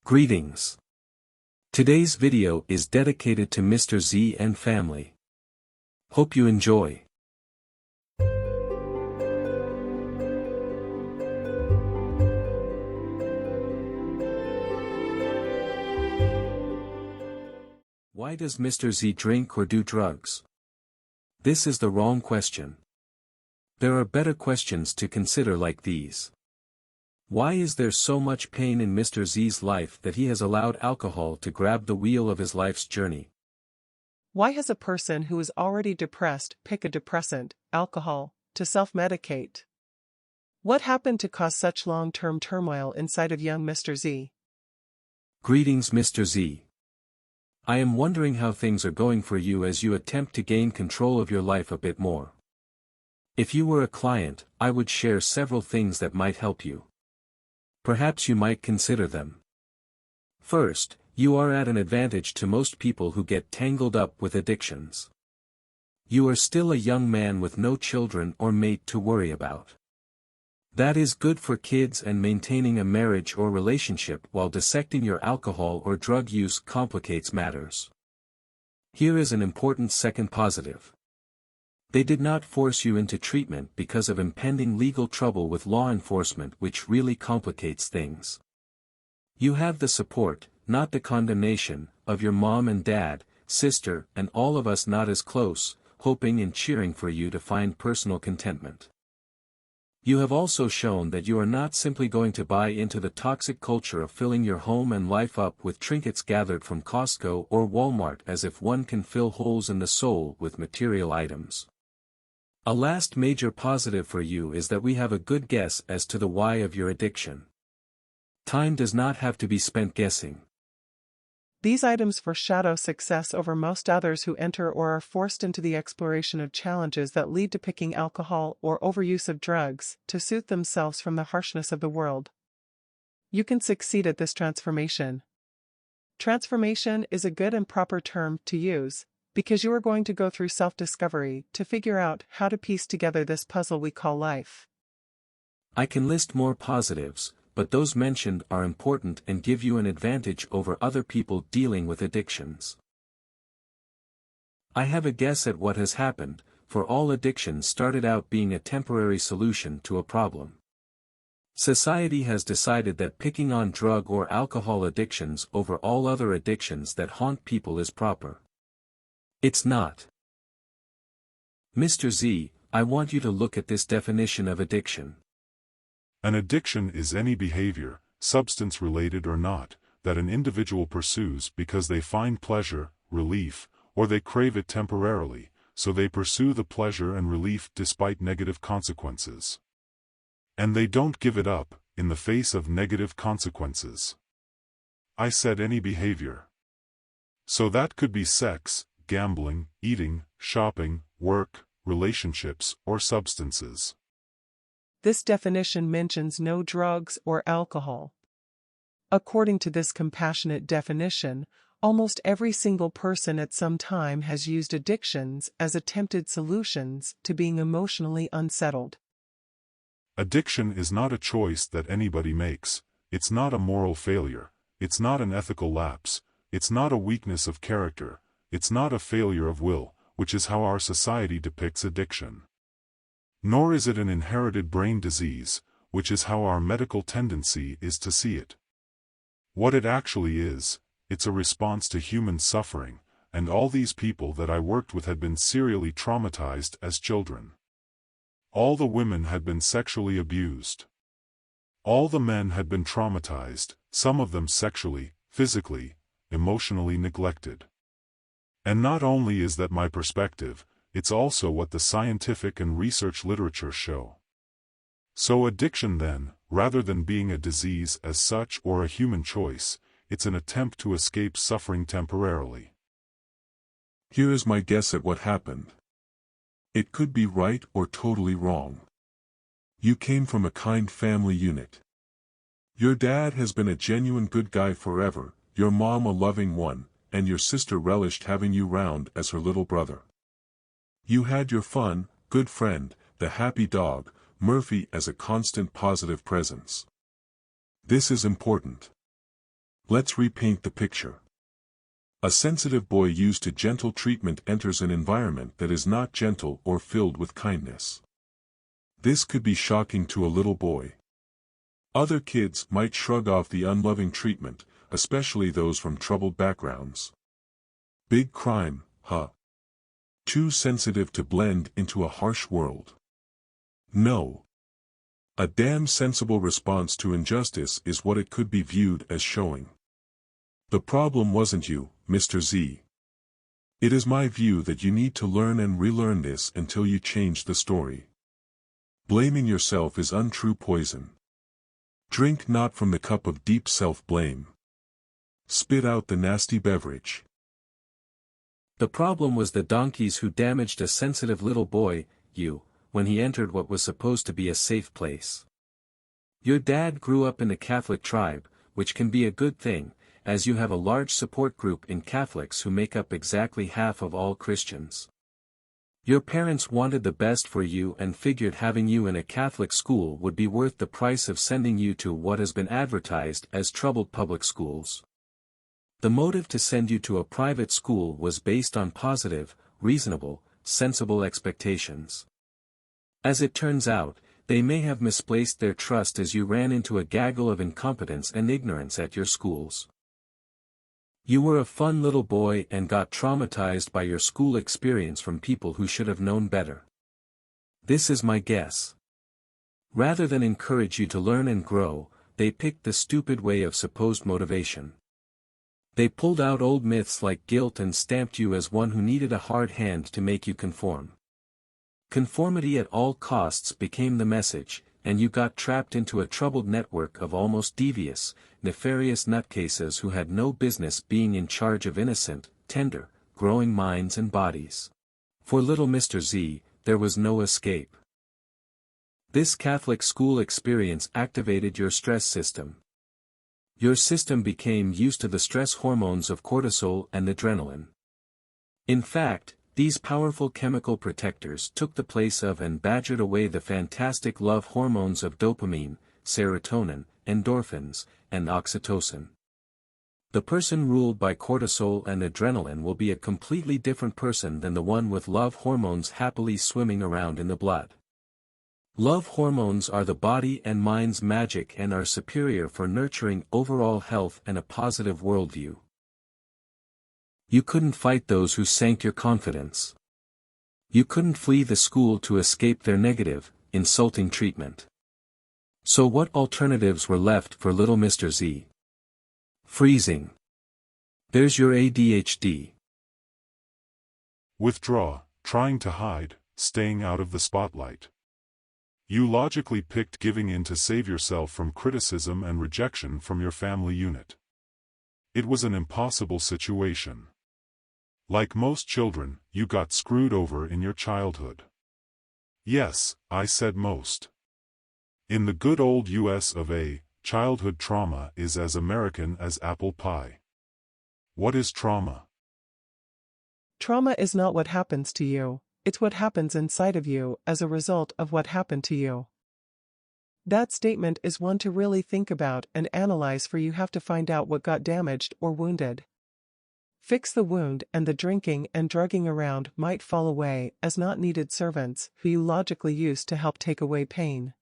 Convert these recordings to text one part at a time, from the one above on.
Greetings. Today's video is dedicated to Mr. Z and family. Hope you enjoy. Why does Mr. Z drink or do drugs? This is the wrong question. There are better questions to consider like these. Why is there so much pain in Mr. Z's life that he has allowed alcohol to grab the wheel of his life's journey? Why has a person who is already depressed pick a depressant, alcohol, to self-medicate? What happened to cause such long-term turmoil inside of young Mr. Z? Greetings, Mr. Z. I am wondering how things are going for you as you attempt to gain control of your life a bit more. If you were a client, I would share several things that might help you. Perhaps you might consider them. First, you are at an advantage to most people who get tangled up with addictions. You are still a young man with no children or mate to worry about. That is good for kids, and maintaining a marriage or relationship while dissecting your alcohol or drug use complicates matters. Here is an important second positive. They did not force you into treatment because of impending legal trouble with law enforcement, which really complicates things. You have the support, not the condemnation, of your mom and dad, sister, and all of us not as close, hoping and cheering for you to find personal contentment. You have also shown that you are not simply going to buy into the toxic culture of filling your home and life up with trinkets gathered from Costco or Walmart, as if one can fill holes in the soul with material items. A last major positive for you is that we have a good guess as to the why of your addiction. Time does not have to be spent guessing. These items foreshadow success over most others who enter or are forced into the exploration of challenges that lead to picking alcohol or overuse of drugs to soothe themselves from the harshness of the world. You can succeed at this transformation. Transformation is a good and proper term to use, because you are going to go through self-discovery to figure out how to piece together this puzzle we call life. I can list more positives, but those mentioned are important and give you an advantage over other people dealing with addictions. I have a guess at what has happened, for all addictions started out being a temporary solution to a problem. Society has decided that picking on drug or alcohol addictions over all other addictions that haunt people is proper. It's not. Mr. Z, I want you to look at this definition of addiction. An addiction is any behavior, substance-related or not, that an individual pursues because they find pleasure, relief, or they crave it temporarily, so they pursue the pleasure and relief despite negative consequences. And they don't give it up, in the face of negative consequences. I said any behavior. So that could be sex, gambling, eating, shopping, work, relationships, or substances. This definition mentions no drugs or alcohol. According to this compassionate definition, almost every single person at some time has used addictions as attempted solutions to being emotionally unsettled. Addiction is not a choice that anybody makes, it's not a moral failure, it's not an ethical lapse, it's not a weakness of character, it's not a failure of will, which is how our society depicts addiction. Nor is it an inherited brain disease, which is how our medical tendency is to see it. What it actually is, it's a response to human suffering, and all these people that I worked with had been serially traumatized as children. All the women had been sexually abused. All the men had been traumatized, some of them sexually, physically, emotionally neglected. And not only is that my perspective, it's also what the scientific and research literature show. So addiction then, rather than being a disease as such or a human choice, it's an attempt to escape suffering temporarily. Here is my guess at what happened. It could be right or totally wrong. You came from a kind family unit. Your dad has been a genuine good guy forever, your mom a loving one, and your sister relished having you round as her little brother. You had your fun, good friend, the happy dog, Murphy, as a constant positive presence. This is important. Let's repaint the picture. A sensitive boy used to gentle treatment enters an environment that is not gentle or filled with kindness. This could be shocking to a little boy. Other kids might shrug off the unloving treatment, especially those from troubled backgrounds. Big crime, huh? Too sensitive to blend into a harsh world. No. A damn sensible response to injustice is what it could be viewed as showing. The problem wasn't you, Mr. Z. It is my view that you need to learn and relearn this until you change the story. Blaming yourself is untrue poison. Drink not from the cup of deep self-blame. Spit out the nasty beverage. The problem was the donkeys who damaged a sensitive little boy, you, when he entered what was supposed to be a safe place. Your dad grew up in a Catholic tribe, which can be a good thing, as you have a large support group in Catholics who make up exactly half of all Christians. Your parents wanted the best for you and figured having you in a Catholic school would be worth the price of sending you to what has been advertised as troubled public schools. The motive to send you to a private school was based on positive, reasonable, sensible expectations. As it turns out, they may have misplaced their trust as you ran into a gaggle of incompetence and ignorance at your schools. You were a fun little boy and got traumatized by your school experience from people who should have known better. This is my guess. Rather than encourage you to learn and grow, they picked the stupid way of supposed motivation. They pulled out old myths like guilt and stamped you as one who needed a hard hand to make you conform. Conformity at all costs became the message, and you got trapped into a troubled network of almost devious, nefarious nutcases who had no business being in charge of innocent, tender, growing minds and bodies. For little Mr. Z, there was no escape. This Catholic school experience activated your stress system. Your system became used to the stress hormones of cortisol and adrenaline. In fact, these powerful chemical protectors took the place of and badgered away the fantastic love hormones of dopamine, serotonin, endorphins, and oxytocin. The person ruled by cortisol and adrenaline will be a completely different person than the one with love hormones happily swimming around in the blood. Love hormones are the body and mind's magic and are superior for nurturing overall health and a positive worldview. You couldn't fight those who sank your confidence. You couldn't flee the school to escape their negative, insulting treatment. So what alternatives were left for little Mr. Z? Freezing. There's your ADHD. Withdraw, trying to hide, staying out of the spotlight. You logically picked giving in to save yourself from criticism and rejection from your family unit. It was an impossible situation. Like most children, you got screwed over in your childhood. Yes, I said most. In the good old US of A, childhood trauma is as American as apple pie. What is trauma? Trauma is not what happens to you, it's what happens inside of you as a result of what happened to you. That statement is one to really think about and analyze, for you have to find out what got damaged or wounded. Fix the wound and the drinking and drugging around might fall away as not needed servants who you logically used to help take away pain.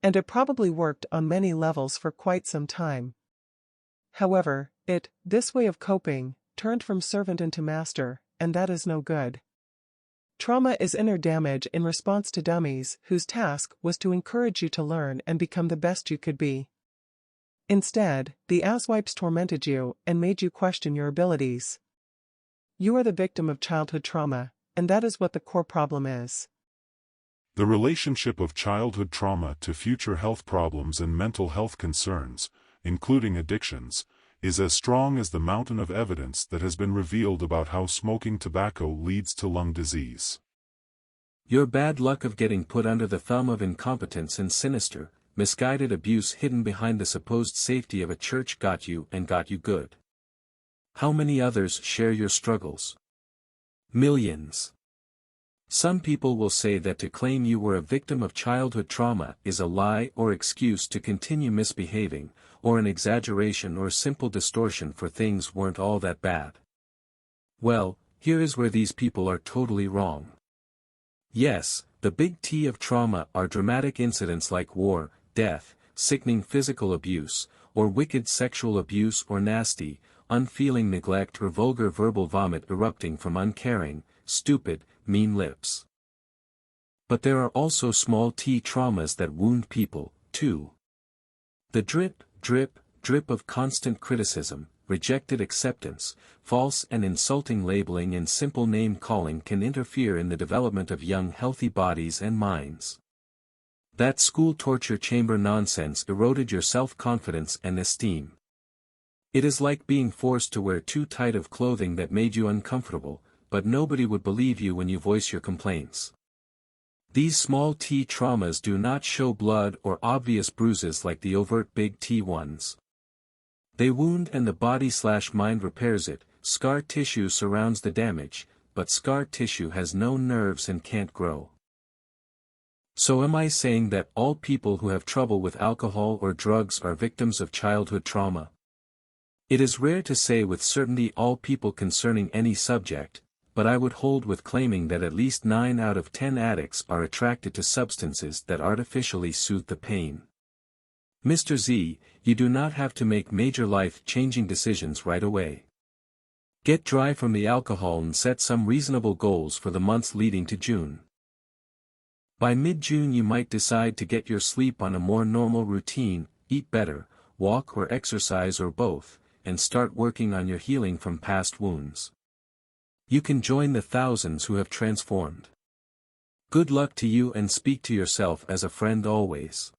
And it probably worked on many levels for quite some time. However, this way of coping, turned from servant into master, and that is no good. Trauma is inner damage in response to dummies whose task was to encourage you to learn and become the best you could be. Instead, the asswipes tormented you and made you question your abilities. You are the victim of childhood trauma, and that is what the core problem is. The relationship of childhood trauma to future health problems and mental health concerns, including addictions, is as strong as the mountain of evidence that has been revealed about how smoking tobacco leads to lung disease. Your bad luck of getting put under the thumb of incompetence and sinister, misguided abuse hidden behind the supposed safety of a church got you good. How many others share your struggles? Millions. Some people will say that to claim you were a victim of childhood trauma is a lie or excuse to continue misbehaving, or an exaggeration or simple distortion for things weren't all that bad. Well, here is where these people are totally wrong. Yes, the big T of trauma are dramatic incidents like war, death, sickening physical abuse, or wicked sexual abuse or nasty, unfeeling neglect or vulgar verbal vomit erupting from uncaring, stupid, mean lips. But there are also small t traumas that wound people, too. The drip, drip, drip of constant criticism, rejected acceptance, false and insulting labeling and simple name-calling can interfere in the development of young healthy bodies and minds. That school torture chamber nonsense eroded your self-confidence and esteem. It is like being forced to wear too tight of clothing that made you uncomfortable, but nobody would believe you when you voice your complaints. These small t traumas do not show blood or obvious bruises like the overt big T ones. They wound and the body/mind repairs it. Scar tissue surrounds the damage, but scar tissue has no nerves and can't grow. So am I saying that all people who have trouble with alcohol or drugs are victims of childhood trauma? It is rare to say with certainty all people concerning any subject, but I would hold with claiming that at least 9 out of 10 addicts are attracted to substances that artificially soothe the pain. Mr. Z, you do not have to make major life-changing decisions right away. Get dry from the alcohol and set some reasonable goals for the months leading to June. By mid-June you might decide to get your sleep on a more normal routine, eat better, walk or exercise or both, and start working on your healing from past wounds. You can join the thousands who have transformed. Good luck to you and speak to yourself as a friend always.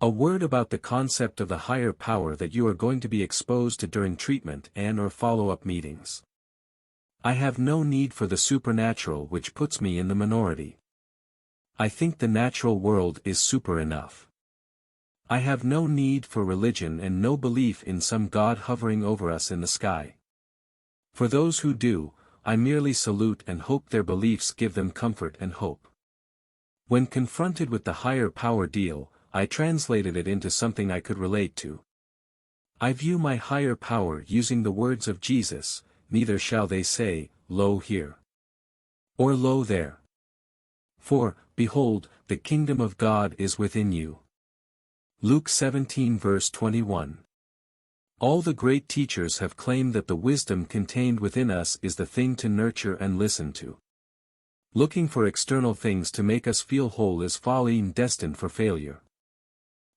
A word about the concept of the higher power that you are going to be exposed to during treatment and/or follow-up meetings. I have no need for the supernatural, which puts me in the minority. I think the natural world is super enough. I have no need for religion and no belief in some God hovering over us in the sky. For those who do, I merely salute and hope their beliefs give them comfort and hope. When confronted with the higher power deal, I translated it into something I could relate to. I view my higher power using the words of Jesus, neither shall they say, lo here, or lo there. For, behold, the kingdom of God is within you. Luke 17 verse 21. All the great teachers have claimed that the wisdom contained within us is the thing to nurture and listen to. Looking for external things to make us feel whole is folly and destined for failure.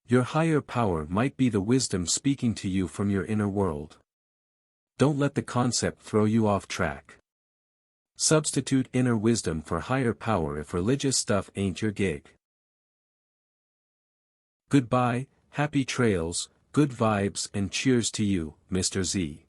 Your higher power might be the wisdom speaking to you from your inner world. Don't let the concept throw you off track. Substitute inner wisdom for higher power if religious stuff ain't your gig. Goodbye, happy trails, good vibes and cheers to you, Mr. Z.